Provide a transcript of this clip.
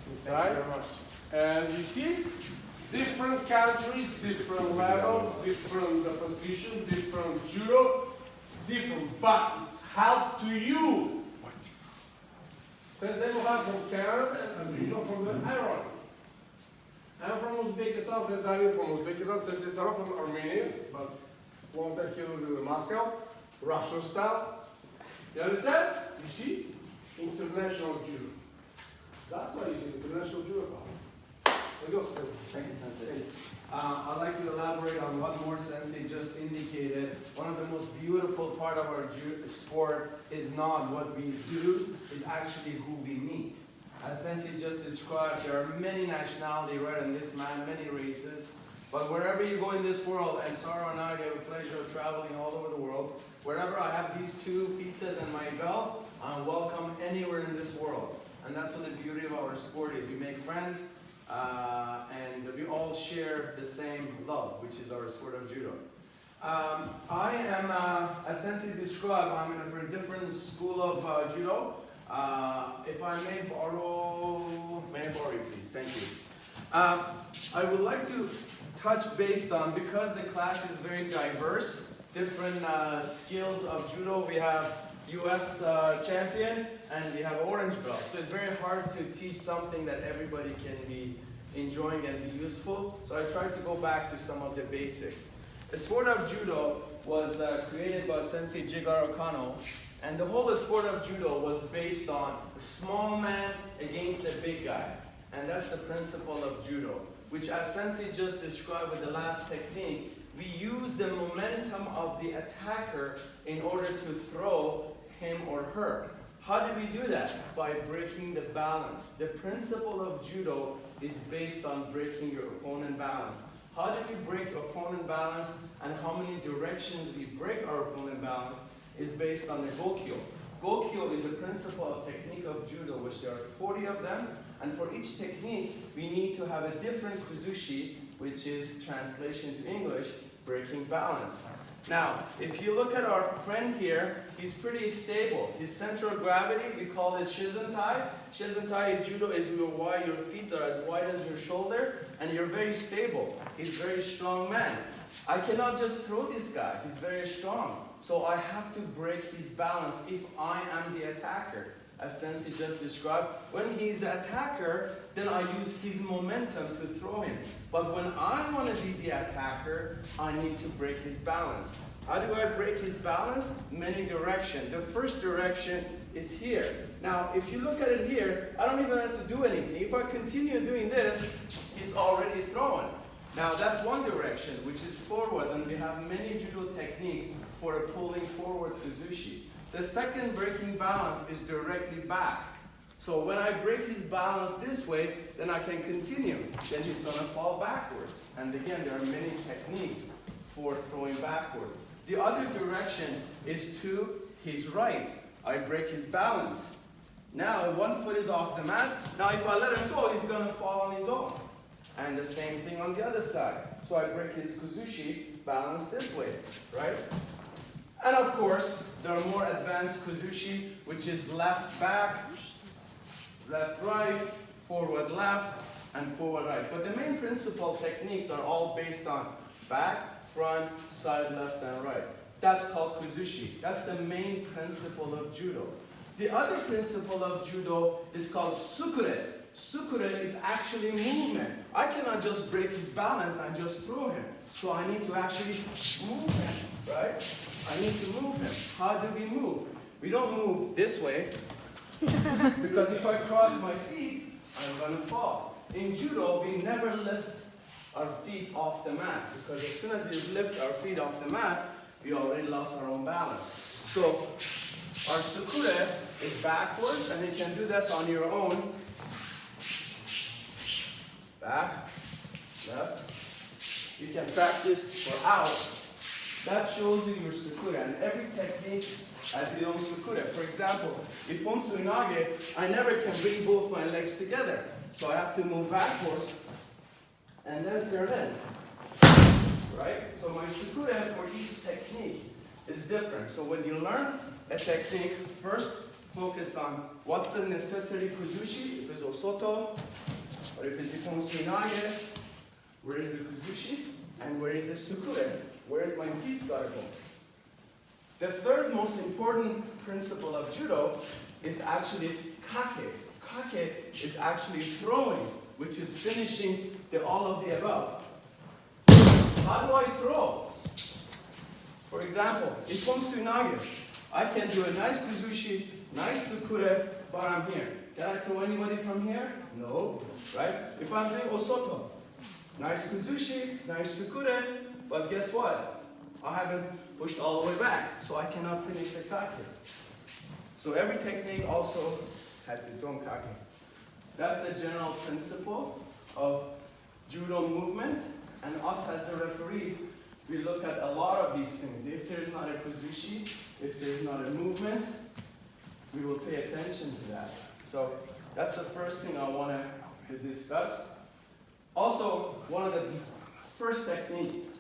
Thank you very much. And you see, different countries, different levels, different positions, different judo, different, but it's help to you. Sensei Muhammad from Canada and Vishnu from the Iran. I'm from Uzbekistan, Sensei from Uzbekistan, Sensei Sarah from Armenia, but long time here in Moscow, Russian style. You understand? You see? International judo. That's why you do international judo club. Thank you, Sensei. I'd like to elaborate on what more Sensei just indicated. One of the most beautiful part of our sport is not what we do, it's actually who we meet. As Sensei just described, there are many nationalities right in this man, many races. But wherever you go in this world, and Sarah and I have the pleasure of traveling all over the world, wherever I have these two pieces in my belt, I'm welcome anywhere in this world. And that's what the beauty of our sport is. We make friends, and we all share the same love, which is our sport of judo. I am, as Sensei described, I'm in a different school of judo. If I may borrow you, please. Thank you. I would like to touch based on, because the class is very diverse, different skills of judo. We have US champion and we have orange belt. So it's very hard to teach something that everybody can be enjoying and be useful. So I tried to go back to some of the basics. The sport of judo was created by Sensei Jigoro Kano, and the whole sport of judo was based on a small man against a big guy. And that's the principle of judo, which, as Sensei just described with the last technique, we use the momentum of the attacker in order to throw him or her. How do we do that? By breaking the balance. The principle of judo is based on breaking your opponent balance. How do we break opponent balance, and how many directions we break our opponent balance is based on the Gokyo. Gokyo is the principle of technique of judo, which there are 40 of them, and for each technique we need to have a different kuzushi, which is translation to English, breaking balance. Now, if you look at our friend here, he's pretty stable. His center of gravity, we call it Shizentai. Shizentai in judo is your feet are as wide as your shoulder, and you're very stable. He's a very strong man. I cannot just throw this guy, he's very strong. So I have to break his balance if I am the attacker. As Sensei just described, when he's the attacker, then I use his momentum to throw him. But when I want to be the attacker, I need to break his balance. How do I break his balance? Many directions. The first direction is here. Now, if you look at it here, I don't even have to do anything. If I continue doing this, he's already thrown. Now, that's one direction, which is forward, and we have many judo techniques for a pulling forward kuzushi. The second breaking balance is directly back. So when I break his balance this way, then I can continue. Then he's going to fall backwards. And again, there are many techniques for throwing backwards. The other direction is to his right. I break his balance. Now one foot is off the mat. Now if I let him go, he's going to fall on his own. And the same thing on the other side. So I break his kuzushi balance this way, right? And of course, there are more advanced kuzushi, which is left back, left right, forward left, and forward right. But the main principal techniques are all based on back, front, side, left, and right. That's called kuzushi. That's the main principle of judo. The other principle of judo is called sukure. Sukure is actually movement. I cannot just break his balance and just throw him. So I need to actually move him, right? I need to move him. How do we move? We don't move this way, because if I cross my feet, I'm going to fall. In judo, we never lift our feet off the mat, because as soon as we lift our feet off the mat, we already lost our own balance. So our sukure is backwards, and you can do this on your own. Back, left. You can practice for hours. That shows you your sukure, and every technique has its own sukure. For example, in Ponsu Inage, I never can bring both my legs together. So I have to move backwards and then turn in. Right? So my sukure for each technique is different. So when you learn a technique, first focus on what's the necessary kuzushi, if it's osoto, Or if it's Ippon Suinage, where is the Kuzushi? And where is the Sukure? Where my feet gotta go? The third most important principle of judo is actually kake. Kake is actually throwing, which is finishing all of the above. How do I throw? For example, Ippon Suinage. I can do a nice Kuzushi, nice Sukure, but I'm here. Can I throw anybody from here? No, right? If I'm doing Osoto, nice Kuzushi, nice Sukure, but guess what? I haven't pushed all the way back, so I cannot finish the kake. So every technique also has its own kake. That's the general principle of judo movement, and us as the referees, we look at a lot of these things. If there's not a Kuzushi, if there's not a movement, we will pay attention to that. So that's the first thing I want to discuss. Also, one of the first techniques